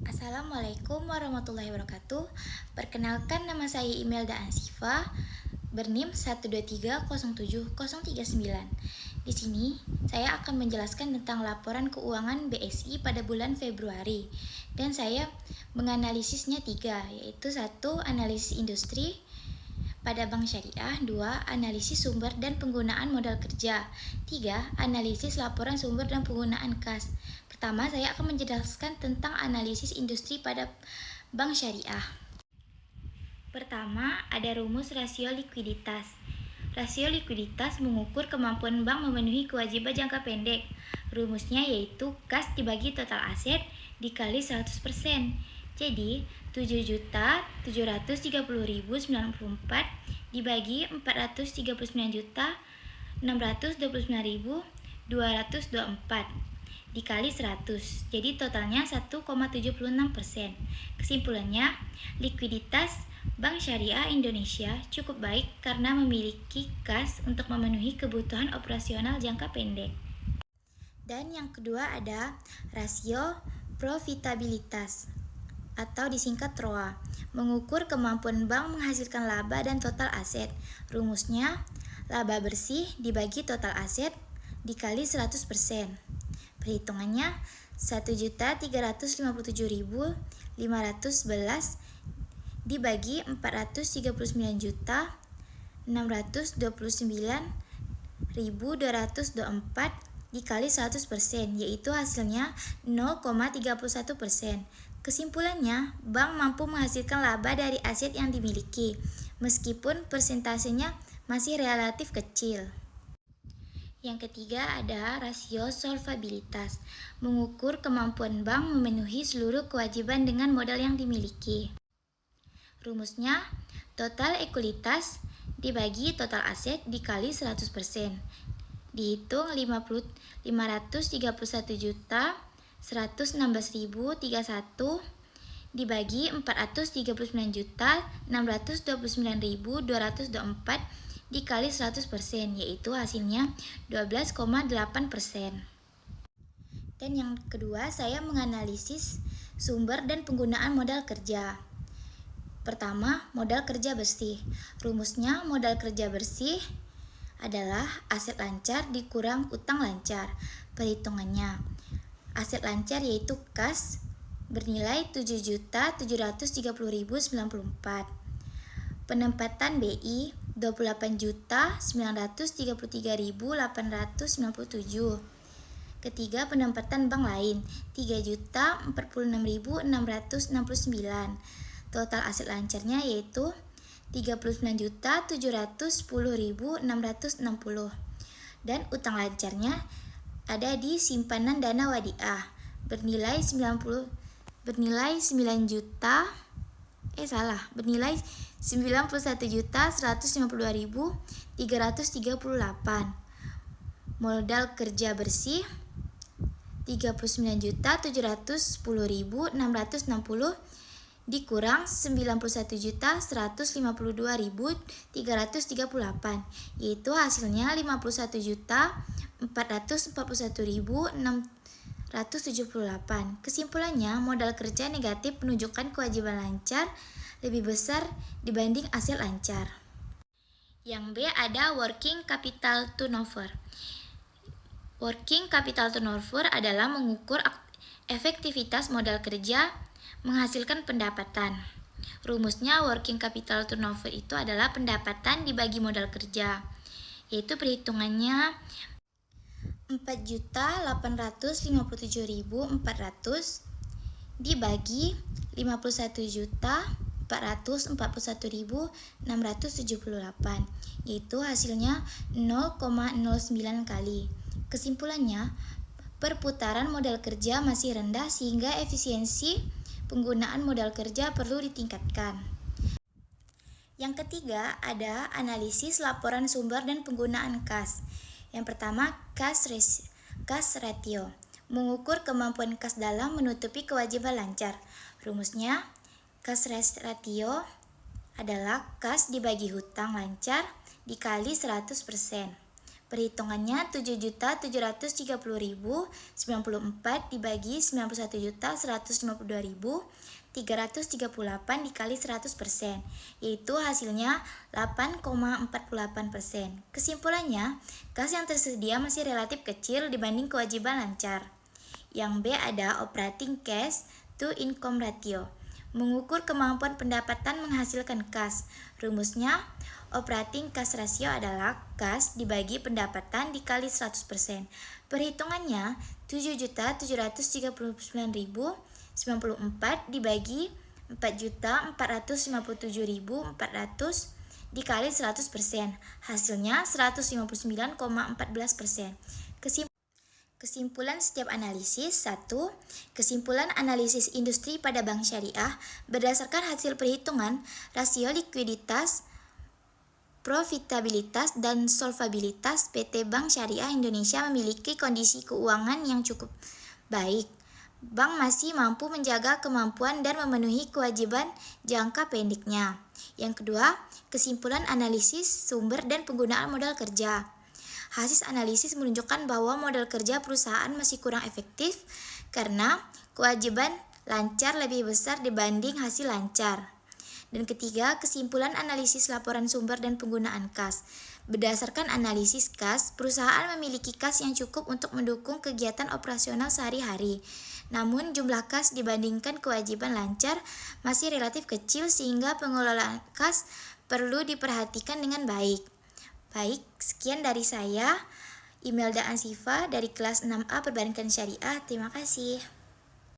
Assalamualaikum warahmatullahi wabarakatuh. Perkenalkan, nama saya Imelda Ansifa, berNIM 1230739. Di sini saya akan menjelaskan tentang laporan keuangan BSI pada bulan Februari, dan saya menganalisisnya tiga, yaitu satu, analisis industri pada Bank Syariah, 2. Analisis sumber dan penggunaan modal kerja, 3. Analisis laporan sumber dan penggunaan kas. Pertama, saya akan menjelaskan tentang analisis industri pada Bank Syariah. Pertama, ada rumus rasio likuiditas. Rasio likuiditas mengukur kemampuan bank memenuhi kewajiban jangka pendek. Rumusnya yaitu kas dibagi total aset dikali 100%. Jadi, 7.730.094 dibagi 439.629.224 dikali 100. Jadi totalnya 1,76%. Kesimpulannya, likuiditas Bank Syariah Indonesia cukup baik karena memiliki kas untuk memenuhi kebutuhan operasional jangka pendek. Dan yang kedua ada rasio profitabilitas atau disingkat ROA, mengukur kemampuan bank menghasilkan laba dan total aset. Rumusnya, laba bersih dibagi total aset dikali 100%. Perhitungannya, 1.357.511 dibagi 439.629.224 dikali 100%, yaitu hasilnya 0,31%. Kesimpulannya, bank mampu menghasilkan laba dari aset yang dimiliki, meskipun persentasenya masih relatif kecil. Yang ketiga ada rasio solvabilitas, mengukur kemampuan bank memenuhi seluruh kewajiban dengan modal yang dimiliki. Rumusnya, total ekuitas dibagi total aset dikali 100%. Dihitung 531.116.031 dibagi 439.629.224 dikali 100%, yaitu hasilnya 12,8%. Dan yang kedua, saya menganalisis sumber dan penggunaan modal kerja. Pertama, modal kerja bersih. Rumusnya, modal kerja bersih adalah aset lancar dikurang utang lancar. Perhitungannya, aset lancar yaitu kas bernilai 7.730.094. Penempatan BI 28.933.897. Ketiga, penempatan bank lain 3.046.669. Total aset lancarnya yaitu 39.710.660. Dan utang lancarnya ada di simpanan dana wadiah bernilai 91.338. Modal kerja bersih 39.710.660 dikurang 91.152.338, yaitu hasilnya 51.441.678. Kesimpulannya, modal kerja negatif menunjukkan kewajiban lancar lebih besar dibanding aset lancar. Yang B ada working capital turnover. Working capital turnover adalah mengukur efektivitas modal kerja menghasilkan pendapatan. Rumusnya, working capital turnover itu adalah pendapatan dibagi modal kerja, yaitu perhitungannya 4.857.400 dibagi 51.441.678, yaitu hasilnya 0,09 kali. Kesimpulannya, perputaran modal kerja masih rendah sehingga efisiensi penggunaan modal kerja perlu ditingkatkan. Yang ketiga ada analisis laporan sumber dan penggunaan kas. Yang pertama, kas ratio, mengukur kemampuan kas dalam menutupi kewajiban lancar. Rumusnya, kas ratio adalah kas dibagi hutang lancar dikali 100%. Perhitungannya 7.730.094 dibagi 91.152.338 dikali 100%, yaitu hasilnya 8,48%. Kesimpulannya, kas yang tersedia masih relatif kecil dibanding kewajiban lancar. Yang B ada operating cash to income ratio. Mengukur kemampuan pendapatan menghasilkan kas. Rumusnya, operating cash ratio adalah kas dibagi pendapatan dikali 100%. Perhitungannya, 7.439.094 dibagi 4.457.400 dikali 100%. Hasilnya 159,14%. Kesimpulan setiap analisis. 1. Kesimpulan analisis industri pada bank syariah berdasarkan hasil perhitungan rasio likuiditas, profitabilitas, dan solvabilitas. PT Bank Syariah Indonesia memiliki kondisi keuangan yang cukup baik. Bank masih mampu menjaga kemampuan dan memenuhi kewajiban jangka pendeknya. Yang kedua, kesimpulan analisis sumber dan penggunaan modal kerja. Hasil analisis menunjukkan bahwa modal kerja perusahaan masih kurang efektif karena kewajiban lancar lebih besar dibanding hasil lancar. Dan ketiga, kesimpulan analisis laporan sumber dan penggunaan kas. Berdasarkan analisis kas, perusahaan memiliki kas yang cukup untuk mendukung kegiatan operasional sehari-hari. Namun jumlah kas dibandingkan kewajiban lancar masih relatif kecil sehingga pengelolaan kas perlu diperhatikan dengan baik. Baik, sekian dari saya, Imelda Ansifa dari kelas 6A Perbankan Syariah. Terima kasih.